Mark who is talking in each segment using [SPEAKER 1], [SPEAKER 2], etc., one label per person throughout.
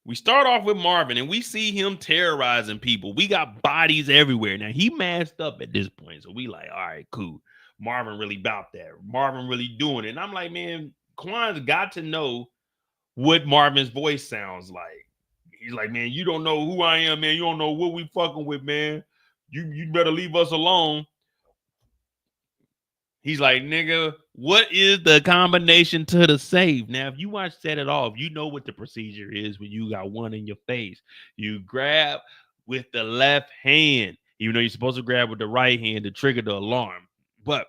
[SPEAKER 1] We start off with Marvin, and we see him terrorizing people. We got bodies everywhere. Now, he masked up at this point, so we like, all right, cool. Marvin really about that. Marvin really doing it. And I'm like, man, Quan's got to know what Marvin's voice sounds like. He's like, man, you don't know who I am, man. You don't know what we fucking with, man. You better leave us alone. He's like, nigga, what is the combination to the safe? Now, if you watch Set It Off, you know what the procedure is when you got one in your face. You grab with the left hand, even though you're supposed to grab with the right hand to trigger the alarm. But,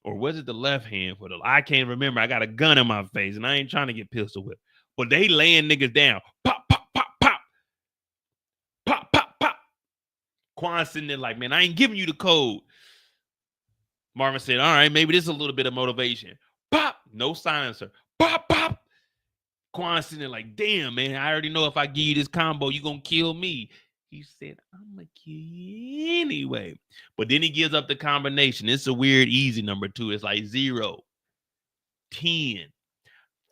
[SPEAKER 1] or was it the left hand for the, I can't remember. I got a gun in my face and I ain't trying to get pistol whipped. But they laying niggas down. Pop, pop, pop, pop. Pop, pop, pop. Quan sitting there like, man, I ain't giving you the code. Marvin said, all right, maybe this is a little bit of motivation. Pop, no silencer. Pop, pop. Quan sitting there like, damn, man, I already know if I give you this combo, you're going to kill me. He said, I'm going to kill you anyway. But then he gives up the combination. It's a weird, easy number, too. It's like 0, 10,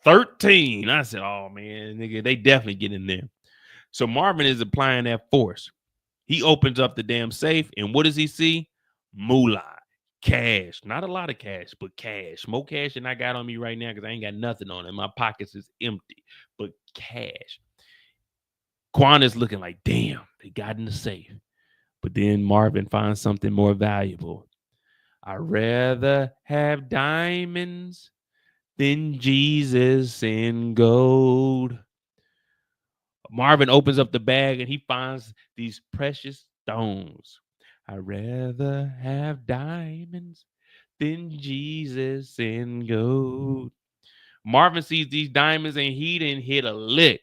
[SPEAKER 1] 13. I said, oh, man, nigga, they definitely get in there. So Marvin is applying that force. He opens up the damn safe, and what does he see? Moolah. Cash, not a lot of cash, but cash. More cash than I got on me right now because I ain't got nothing on it. My pockets is empty, but cash. Quan is looking like, damn, they got in the safe. But then Marvin finds something more valuable. I'd rather have diamonds than Jesus and gold. Marvin opens up the bag and he finds these precious stones. I'd rather have diamonds than Jesus and gold. Marvin sees these diamonds and he didn't hit a lick.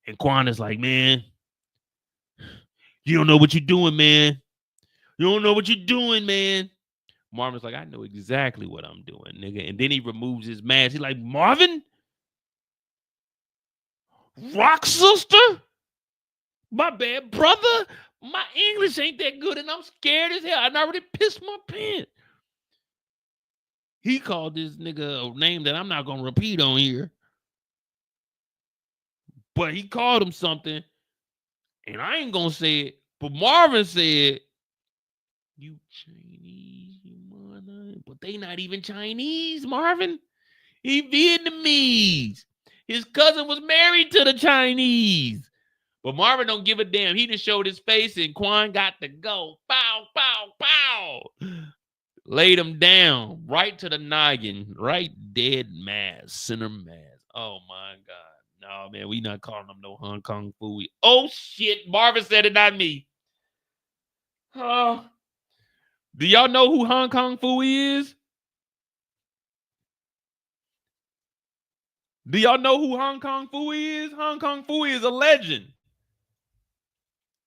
[SPEAKER 1] And Quan is like, man, you don't know what you're doing, man. You don't know what you're doing, man. Marvin's like, I know exactly what I'm doing, nigga. And then he removes his mask. He's like, Marvin? Rock sister? My bad, brother. My English ain't that good, and I'm scared as hell. I already pissed my pants. He called this nigga a name that I'm not going to repeat on here. But he called him something, and I ain't going to say it. But Marvin said, you Chinese, you mother. But they not even Chinese, Marvin. He Vietnamese. His cousin was married to the Chinese. But Marvin don't give a damn. He just showed his face and Quan got to go. Pow, pow, pow. Laid him down right to the noggin. Right dead mass. Center mass. Oh, my God. No, man, we not calling him no Hong Kong Phooey. Oh, shit. Marvin said it, not me. Oh. Do y'all know who Hong Kong Phooey is? Do y'all know who Hong Kong Phooey is? Hong Kong Phooey is a legend.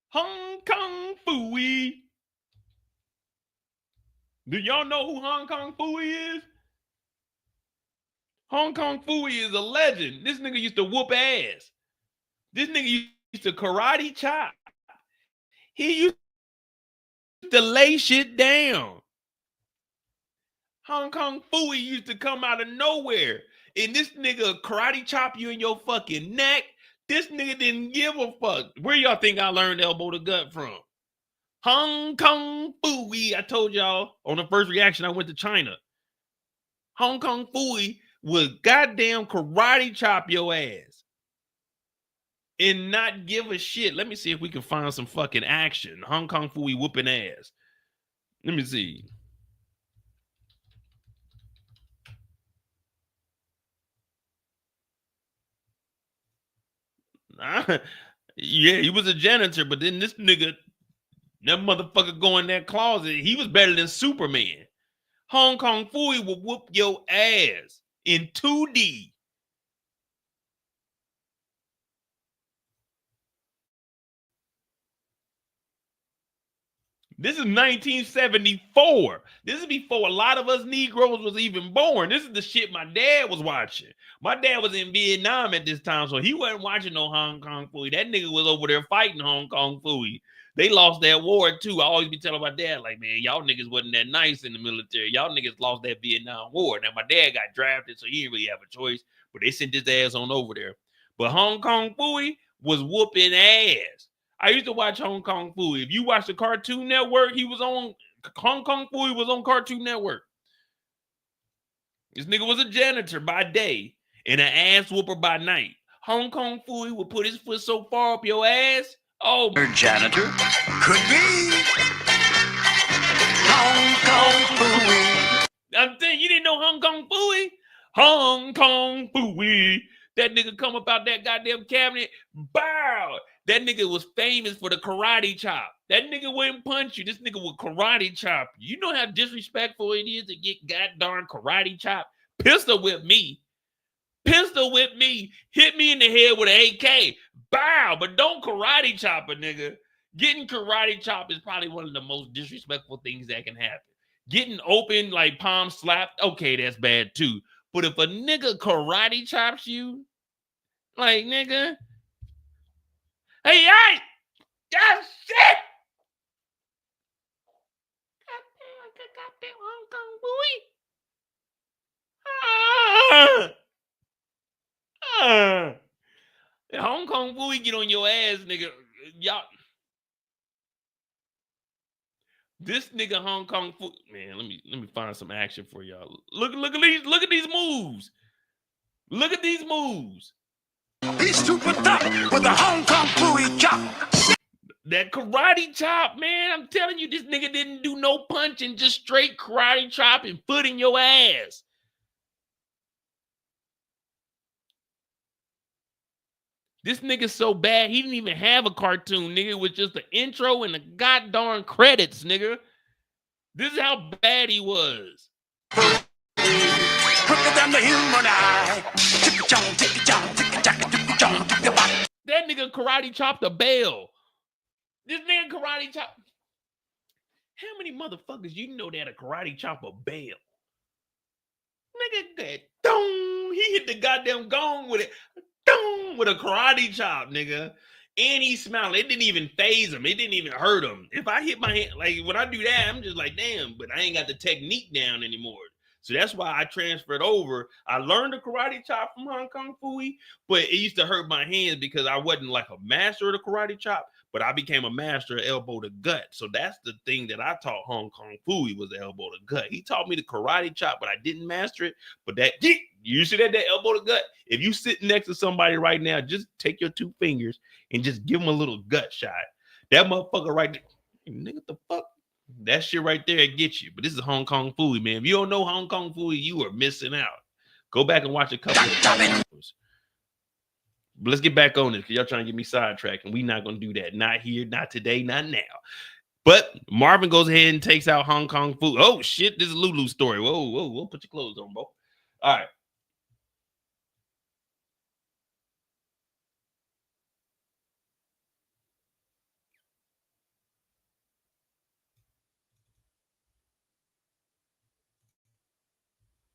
[SPEAKER 1] Hong Kong Phooey. Do y'all know who Hong Kong Phooey is? Hong Kong Phooey is a legend. This nigga used to whoop ass. This nigga used to karate chop. He used to lay shit down. Hong Kong Phooey used to come out of nowhere. And this nigga karate chop you in your fucking neck. This nigga didn't give a fuck. Where y'all think I learned elbow to gut from? Hong Kong Phooey. I told y'all on the first reaction I went to China. Hong Kong Phooey would goddamn karate chop your ass and not give a shit. Let me see if we can find some fucking action. Hong Kong Phooey whooping ass. Let me see. Yeah, he was a janitor, but then this nigga, that motherfucker go in that closet. He was better than Superman. Hong Kong Phooey will whoop your ass in 2D. This is 1974. This is before a lot of us Negroes was even born. This is the shit my dad was watching. My dad was in Vietnam at this time, so he wasn't watching no Hong Kong Phooey. That nigga was over there fighting Hong Kong Phooey. They lost that war too. I always be telling my dad, like, man, y'all niggas wasn't that nice in the military. Y'all niggas lost that Vietnam War. Now, my dad got drafted, so he didn't really have a choice, but they sent his ass on over there. But Hong Kong Phooey was whooping ass. I used to watch Hong Kong Phooey. If you watch the Cartoon Network, he was on Hong Kong Phooey was on Cartoon Network. This nigga was a janitor by day and an ass whooper by night. Hong Kong Phooey would put his foot so far up your ass. Oh,
[SPEAKER 2] janitor could be Hong Kong Phooey.
[SPEAKER 1] I'm saying you didn't know Hong Kong Phooey? Hong Kong Phooey. That nigga come up out that goddamn cabinet. Bow. That nigga was famous for the karate chop. That nigga wouldn't punch you. This nigga would karate chop you. You know how disrespectful it is to get goddamn karate chop? Pistol whip me. Pistol whip me. Hit me in the head with an AK. Bow. But don't karate chop a nigga. Getting karate chop is probably one of the most disrespectful things that can happen. Getting open, like palm slapped, okay, that's bad too. But if a nigga karate chops you, like, nigga, hey, that's shit! Goddamn Hong Kong Phooey. Hong Kong Phooey get on your ass, nigga. Y'all. This nigga Hong Kong Phooey, man. Let me find some action for y'all. Look at these moves. Look at these moves.
[SPEAKER 2] He's super tough with a Hong Kong Phooey chop.
[SPEAKER 1] That karate chop, man. I'm telling you, this nigga didn't do no punching, just straight karate chop and foot in your ass. This nigga's so bad, he didn't even have a cartoon, nigga. It was just the intro and the goddamn credits, nigga. This is how bad he was.
[SPEAKER 2] Quicker than the human eye.
[SPEAKER 1] That nigga karate chopped a bell. This nigga karate chop. How many motherfuckers you know that a karate chop a bell? Nigga, that dong. He hit the goddamn gong with it. Dong, with a karate chop, nigga. And he smiled. It didn't even phase him. It didn't even hurt him. If I hit my hand, like when I do that, I'm just like, damn, but I ain't got the technique down anymore. So that's why I transferred over. I learned the karate chop from Hong Kong Phooey, but it used to hurt my hands because I wasn't like a master of the karate chop, but I became a master of elbow to gut. So that's the thing that I taught Hong Kong Phooey was elbow to gut. He taught me the karate chop, but I didn't master it. But that, you see that elbow to gut? If you sit next to somebody right now, just take your two fingers and just give them a little gut shot. That motherfucker right there, nigga, what the fuck? That shit right there gets you. But this is Hong Kong Phooey, man. If you don't know Hong Kong Phooey, you are missing out. Go back and watch a couple of videos. But let's get back on this because y'all trying to get me sidetracked, and we not going to do that. Not here, not today, not now. But Marvin goes ahead and takes out Hong Kong Phooey. Oh, shit. This is Lulu's story. Whoa. Put your clothes on, bro. All right.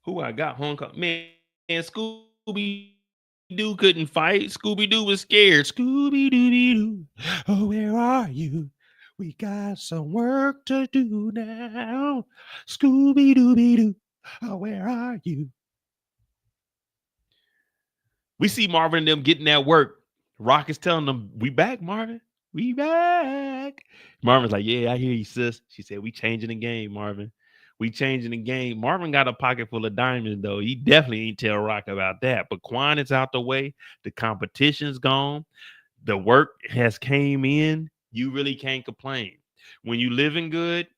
[SPEAKER 1] Who I got? Hong Kong. Man, Scooby-Doo couldn't fight. Scooby-Doo was scared. Scooby-Doo-Doo. Oh, where are you? We got some work to do now. Scooby-Doo-Doo. Oh, where are you? We see Marvin and them getting that work. Rock is telling them, we back, Marvin. We back. Marvin's like, yeah, I hear you, sis. She said, we changing the game, Marvin. We changing the game. Marvin got a pocket full of diamonds, though. He definitely ain't tell Rock about that. But Quan is out the way. The competition's gone. The work has came in. You really can't complain. When you living good,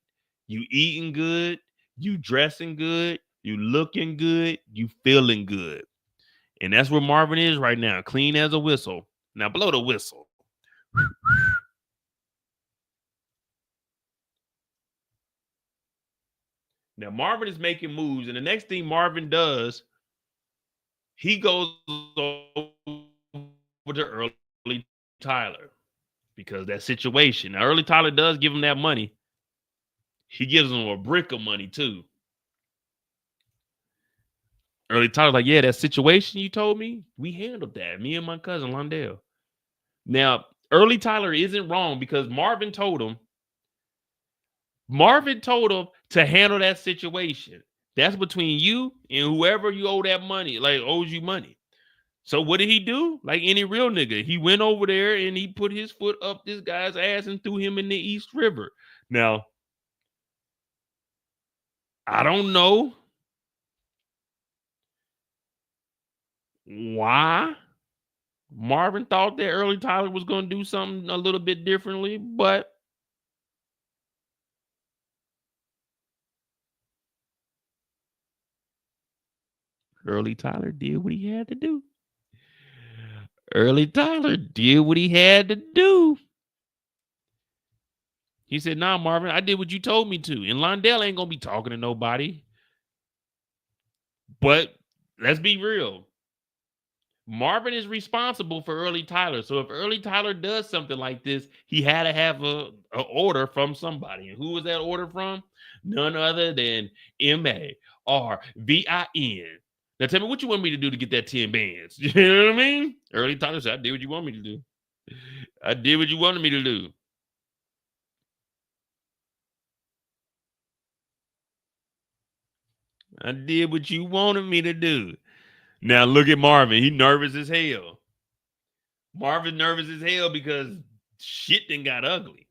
[SPEAKER 1] you eating good, you dressing good, you looking good, you feeling good. And that's where Marvin is right now, clean as a whistle. Now blow the whistle. Now Marvin is making moves, and the next thing Marvin does, he goes over to Early Tyler because that situation. Now Early Tyler does give him that money. He gives him a brick of money too. Early Tyler's like, yeah, that situation you told me, we handled that. Me and my cousin Londell. Now Early Tyler isn't wrong because Marvin told him to handle that situation. That's between you and whoever you owe that money, like owes you money. So what did he do? Like any real nigga, he went over there and he put his foot up this guy's ass and threw him in the East River. Now, I don't know why Marvin thought that Early Tyler was going to do something a little bit differently, but Early Tyler did what he had to do. Early Tyler did what he had to do. He said, nah, Marvin, I did what you told me to. And Londell ain't going to be talking to nobody. But let's be real. Marvin is responsible for Early Tyler. So if Early Tyler does something like this, he had to have a order from somebody. And who was that order from? None other than Marvin. Now tell me what you want me to do to get that 10 bands. You know what I mean? Early Tyler said, I did what you want me to do. I did what you wanted me to do. I did what you wanted me to do. Now look at Marvin. He nervous as hell. Marvin nervous as hell because shit done got ugly.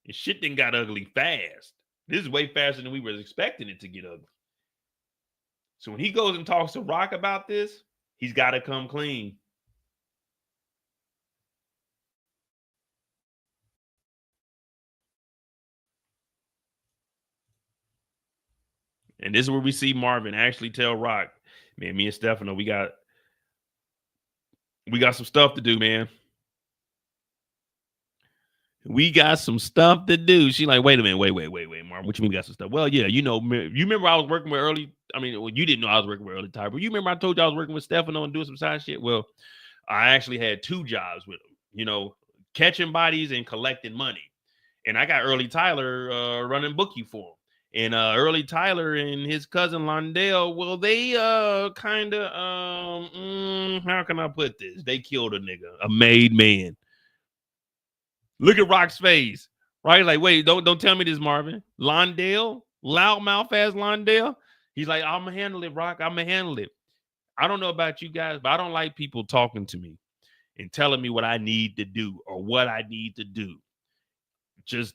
[SPEAKER 1] And shit done got ugly fast. This is way faster than we were expecting it to get ugly. So when he goes and talks to Rock about this, he's got to come clean. And this is where we see Marvin actually tell Rock, man, me and Stefano, we got some stuff to do, man. We got some stuff to do. She like, wait a minute, wait, Marvin. What you mean we got some stuff? Well, yeah, you know, you remember I was working with Early. I mean, well, you didn't know I was working with Early Tyler, but you remember I told you I was working with Stefano and doing some side shit? Well, I actually had 2 jobs with him, you know, catching bodies and collecting money. And I got Early Tyler running bookie for him. And Early Tyler and his cousin Londell, well, they kind of, how can I put this? They killed a nigga, a made man. Look at Rock's face, right? Like, wait, don't tell me this, Marvin. Londell, loudmouth ass Londell. He's like, I'm gonna handle it, Rock. I'm gonna handle it. I don't know about you guys, but I don't like people talking to me and telling me what I need to do or what I need to do. Just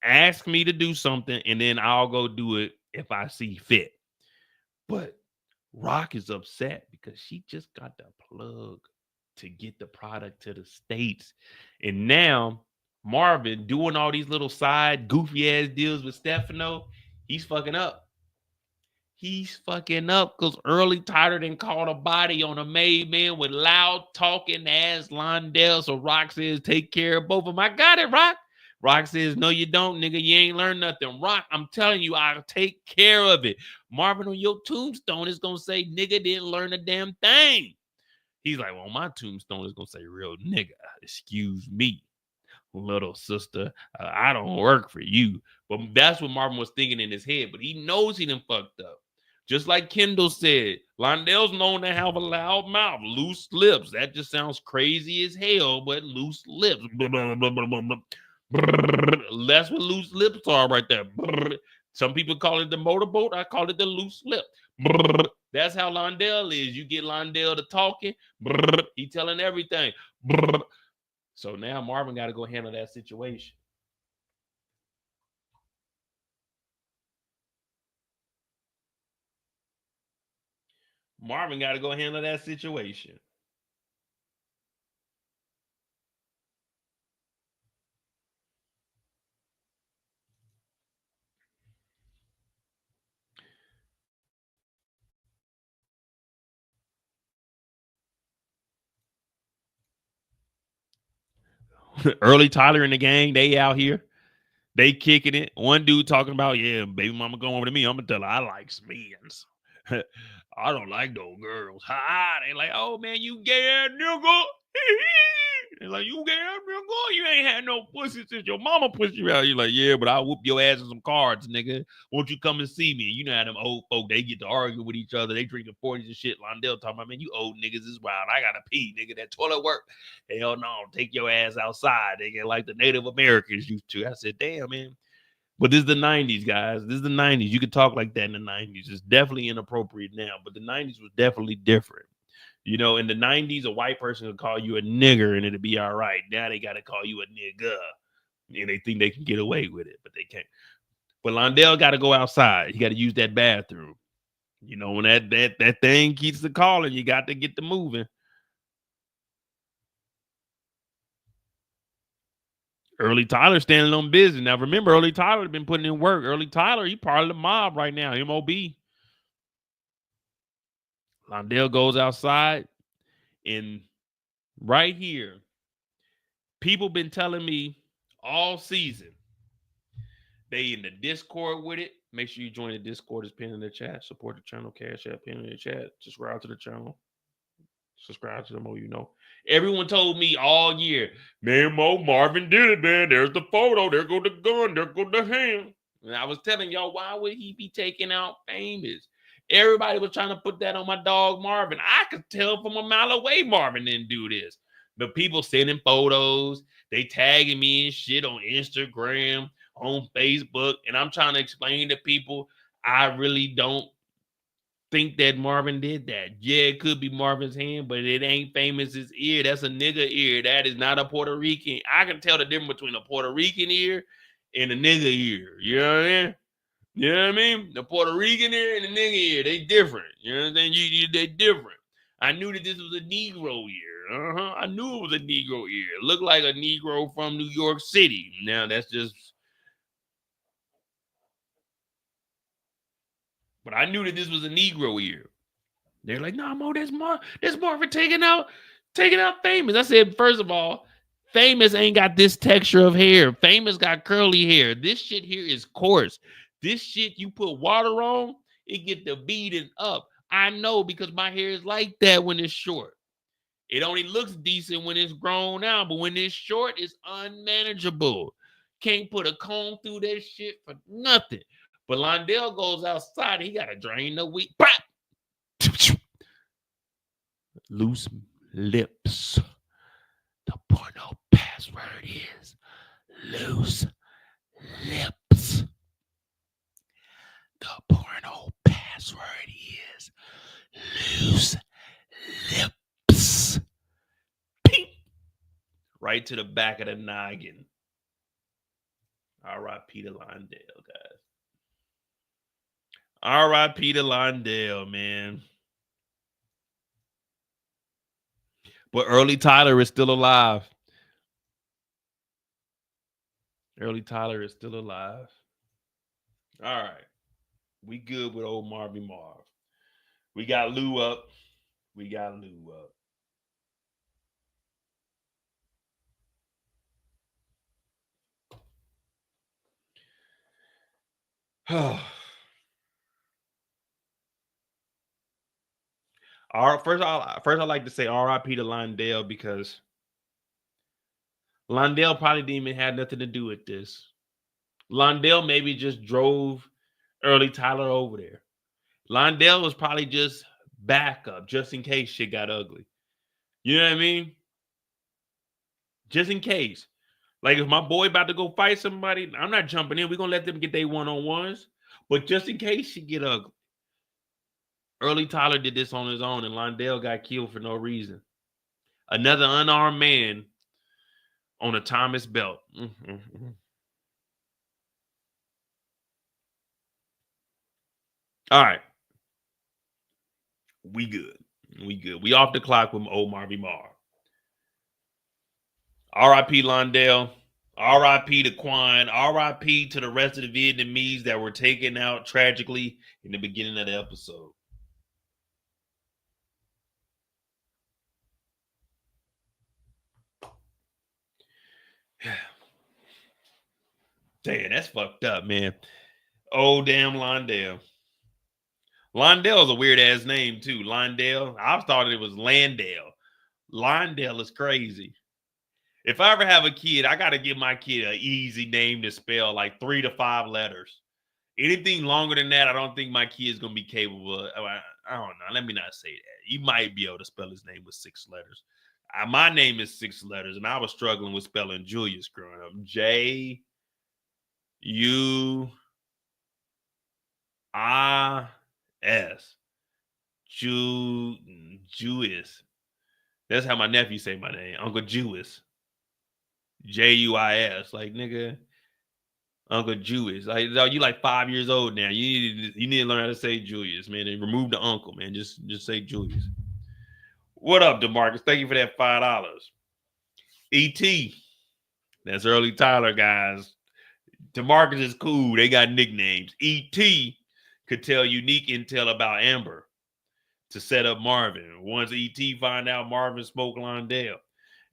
[SPEAKER 1] ask me to do something and then I'll go do it if I see fit. But Rock is upset because she just got the plug to get the product to the States. And now Marvin doing all these little side goofy ass deals with Stefano, he's fucking up. He's fucking up because Early Tyler done caught a body on a made man with loud talking ass Londell. So Rock says, take care of both of them. I got it, Rock. Rock says, no, you don't, nigga. You ain't learned nothing. Rock, I'm telling you, I'll take care of it. Marvin, on your tombstone is going to say, nigga didn't learn a damn thing. He's like, well, my tombstone is going to say, real nigga, excuse me, little sister. I don't work for you. But that's what Marvin was thinking in his head. But he knows he done fucked up. Just like Kendall said, Londell's known to have a loud mouth, loose lips. That just sounds crazy as hell, but loose lips. That's what loose lips are right there. Some people call it the motorboat. I call it the loose lip. That's how Londell is. You get Londell to talking. He telling everything. So now Marvin got to go handle that situation. Marvin got to go handle that situation. Early Tyler in the gang, they out here. They kicking it. One dude talking about, yeah, baby mama going over to me. I'm going to tell her I like skins. I don't like those girls. Ha! They like, oh, man, you gay ass nigga. They're like, you gay ass nigga? You ain't had no pussy since your mama pushed you out. You're like, yeah, but I'll whoop your ass in some cards, nigga. Won't you come and see me? You know how them old folk, they get to argue with each other. They drinking 40s and shit. Londell talking about, man, you old niggas is wild. I got to pee, nigga. That toilet work. Hell no, take your ass outside. They get like the Native Americans used to. I said, damn, man. But this is the 90s, guys. This is the 90s. You could talk like that in the 90s. It's definitely inappropriate now, but the 90s was definitely different. You know, in the 90s, a white person would call you a nigger and it'd be all right. Now they got to call you a nigga. And they think they can get away with it, but they can't. But Londell got to go outside. He got to use that bathroom. You know, when that thing keeps the calling, you got to get the moving. Early Tyler standing on business. Now, remember, Early Tyler had been putting in work. Early Tyler, he part of the mob right now, MOB. Londell goes outside, and right here, people been telling me all season, they in the Discord with it. Make sure you join the Discord. It's pinned in the chat. Support the channel. Cash App pinned in the chat. Subscribe to the channel. Subscribe to the more you know. Everyone told me all year, man, Marvin did it, man. There's the photo. There go the gun. There go the hand. And I was telling y'all, why would he be taking out Famous? Everybody was trying to put that on my dog Marvin. I could tell from a mile away Marvin didn't do this. But people sending photos, they tagging me and shit on Instagram, on Facebook, and I'm trying to explain to people I really don't think that Marvin did that. Yeah, it could be Marvin's hand, but it ain't Famous's ear. That's a nigga ear. That is not a Puerto Rican. I can tell the difference between a Puerto Rican ear and a nigga ear. You know what I mean? You know what I mean? The Puerto Rican ear and the nigga ear, they different. You know what I'm saying? They different. I knew that this was a Negro ear. I knew it was a Negro ear. It looked like a Negro from New York City. Now that's just. But I knew that this was a Negro ear. They're like, nah, Mo, that's Marvin taking out Famous. I said, first of all, Famous ain't got this texture of hair. Famous got curly hair. This shit here is coarse. This shit you put water on, it get the beating up. I know because my hair is like that when it's short. It only looks decent when it's grown out, but when it's short, it's unmanageable. Can't put a comb through that shit for nothing. But Londell goes outside, he got to drain the weed. Loose lips. The porno password is loose lips. The porno password is loose lips. Pink. Right to the back of the noggin. R.I.P. to Londell, guys. R.I.P. to Londell, man. But Early Tyler is still alive. Early Tyler is still alive. All right. We good with old Marvin Marv. We got Lou up. First, I'd like to say R.I.P. to Londell because Londell probably didn't even have nothing to do with this. Londell maybe just drove Early Tyler over there. Londell was probably just backup, just in case shit got ugly. You know what I mean? Just in case. Like if my boy about to go fight somebody, I'm not jumping in. We're gonna let them get their one-on-ones. But just in case she get ugly. Early Tyler did this on his own, and Londell got killed for no reason. Another unarmed man on a Thomas belt. All right. We good. We off the clock with old Marvin Marv. R.I.P. Londell. R.I.P. to Quan. R.I.P. to the rest of the Vietnamese that were taken out tragically in the beginning of the episode. Damn, that's fucked up, man. Oh, damn Londell. Londell's a weird ass name, too. Londell. I thought it was Landale. Londell is crazy. If I ever have a kid, I got to give my kid an easy name to spell, like 3 to 5 letters. Anything longer than that, I don't think my kid is going to be capable of. I don't know. Let me not say that. You might be able to spell his name with 6 letters. My name is 6 letters, and I was struggling with spelling Julius growing up. J-U-I-S. Jewis. That's how my nephew say my name, Uncle Jewis. Juis. Like nigga, Uncle Jewis. Like you like 5 years old now. You need to learn how to say Julius, man. And remove the uncle, man. Just say Julius. What up, DeMarcus? Thank you for that $5. ET. That's early Tyler, guys. DeMarcus is cool. They got nicknames. ET could tell unique intel about Amber to set up Marvin. Once ET find out Marvin smoked Londell.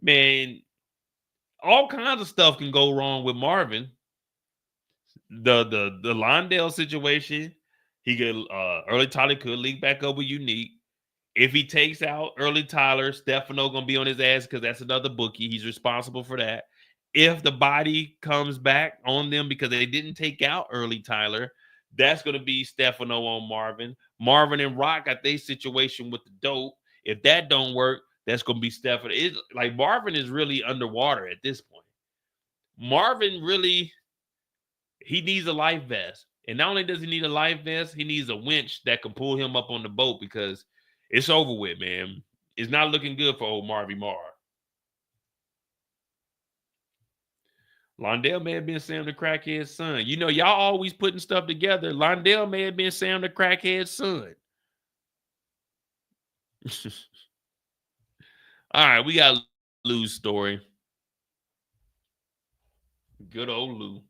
[SPEAKER 1] Man, all kinds of stuff can go wrong with Marvin. The Londell situation, he could early Tyler could link back up with Unique. If he takes out early Tyler, Stefano gonna be on his ass because that's another bookie. He's responsible for that. If the body comes back on them because they didn't take out early Tyler, that's gonna be Stefano on Marvin. Marvin and Rock got their situation with the dope. If that don't work, that's gonna be Stefano. It's like Marvin is really underwater at this point. Marvin really, he needs a life vest. And not only does he need a life vest, he needs a winch that can pull him up on the boat because it's over with, man. It's not looking good for old Marvy Marr. Londell may have been Sam the crackhead's son. You know, y'all always putting stuff together. Londell may have been Sam the crackhead's son. All right, we got Lou's story. Good old Lou.